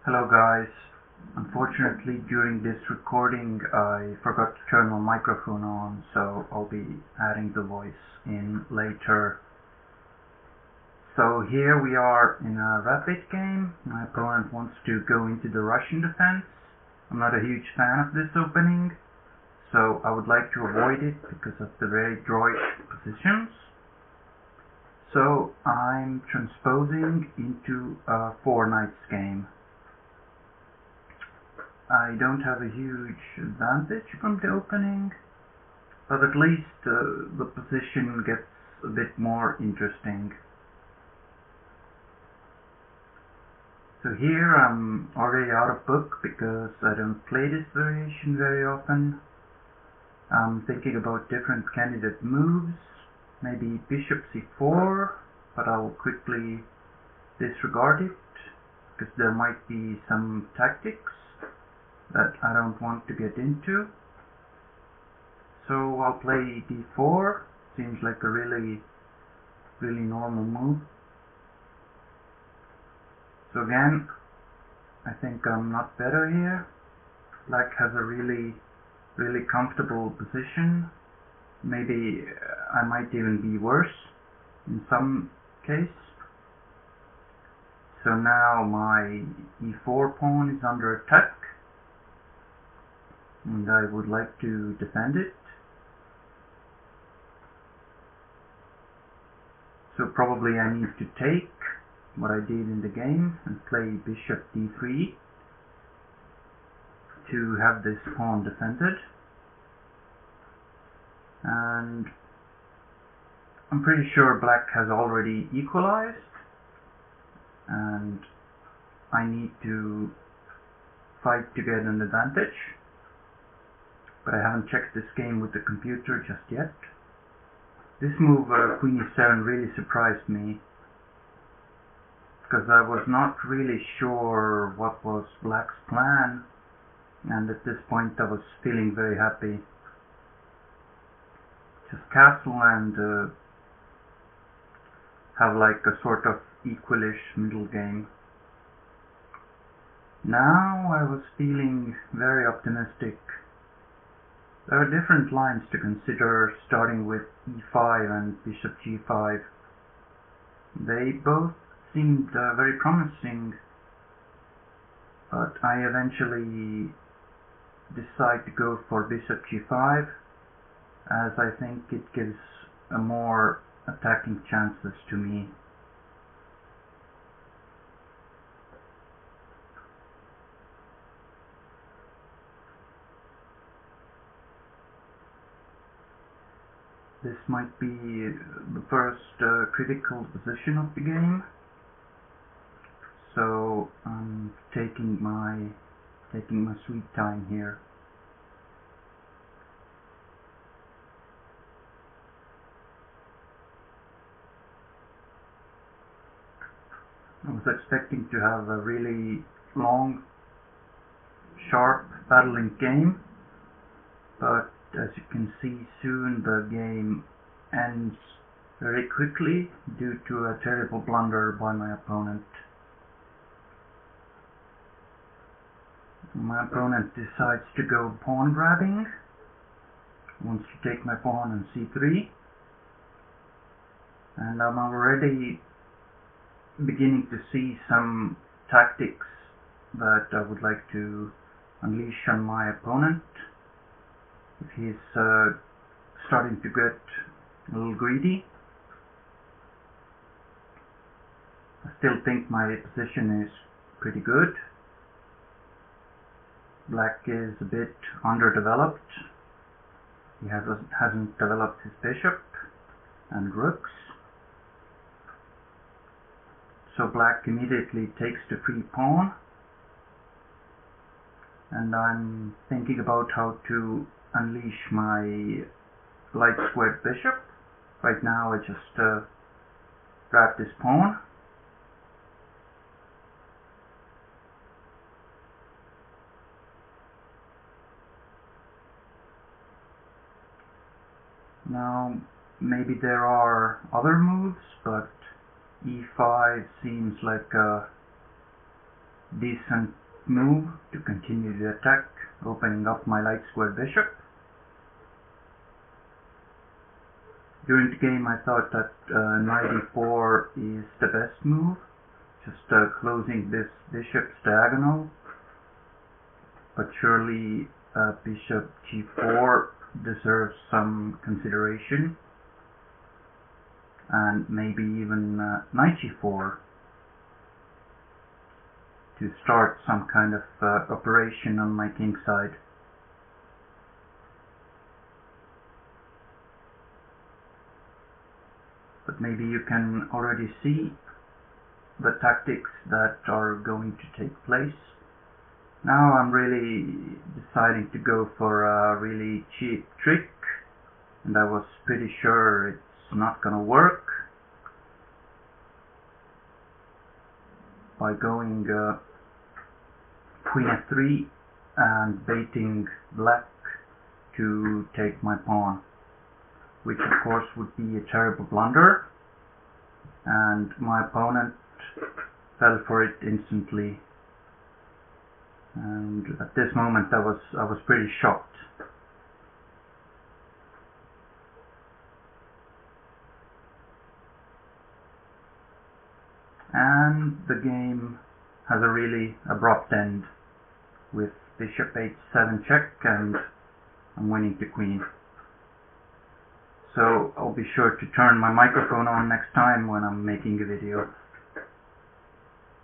Hello guys. Unfortunately, during this recording I forgot to turn my microphone on, so I'll be adding the voice in later. So here we are in a rapid game. My opponent wants to go into the Russian defense. I'm not a huge fan of this opening, so I would like to avoid it because of the very droid positions. So I'm transposing into a 4 knights game. I don't have a huge advantage from the opening, but at least the position gets a bit more interesting. So here I'm already out of book because I don't play this variation very often. I'm thinking about different candidate moves, maybe bishop c4, but I'll quickly disregard it because there might be some tactics that I don't want to get into. So I'll play d4. Seems like a really normal move. So again, I think I'm not better here. Black has a really comfortable position. Maybe I might even be worse in some case. So now my e4 pawn is under attack, and I would like to defend it. So probably I need to take what I did in the game and play bishop d3 to have this pawn defended. And I'm pretty sure black has already equalized, and I need to fight to get an advantage. But I haven't checked this game with the computer just yet. This move, queen e7, really surprised me, because I was not really sure what was black's plan, and at this point I was feeling very happy. Just castle and have like a sort of equalish middle game. Now I was feeling very optimistic. There are different lines to consider, starting with e5 and bishop g5. They both seemed very promising, but I eventually decide to go for bishop g5, as I think it gives a more attacking chances to me. This might be the first critical position of the game, so I'm taking my sweet time here. I was expecting to have a really long, sharp battling game, but as you can see, soon the game ends very quickly due to a terrible blunder by my opponent. My opponent decides to go pawn grabbing, wants to take my pawn on c3, and I'm already beginning to see some tactics that I would like to unleash on my opponent. If he's starting to get a little greedy. I still think my position is pretty good. Black is a bit underdeveloped. He hasn't developed his bishop and rooks. So black immediately takes the free pawn, and I'm thinking about how to unleash my light squared bishop. Right now I just grab this pawn. Now maybe there are other moves, but e5 seems like a decent move to continue the attack, opening up my light square bishop. During the game I thought that knight e4 is the best move, just closing this bishop's diagonal, but surely bishop g4 deserves some consideration, and maybe even knight g4 to start some kind of operation on my king side. But maybe you can already see the tactics that are going to take place. Now I'm really deciding to go for a really cheap trick, and I was pretty sure it's not gonna work, by going queen f3 and baiting black to take my pawn, which of course would be a terrible blunder, and my opponent fell for it instantly. And at this moment I was pretty shocked. And the game has a really abrupt end with bishop h7 check, and I'm winning the queen. So I'll be sure to turn my microphone on next time when I'm making a video.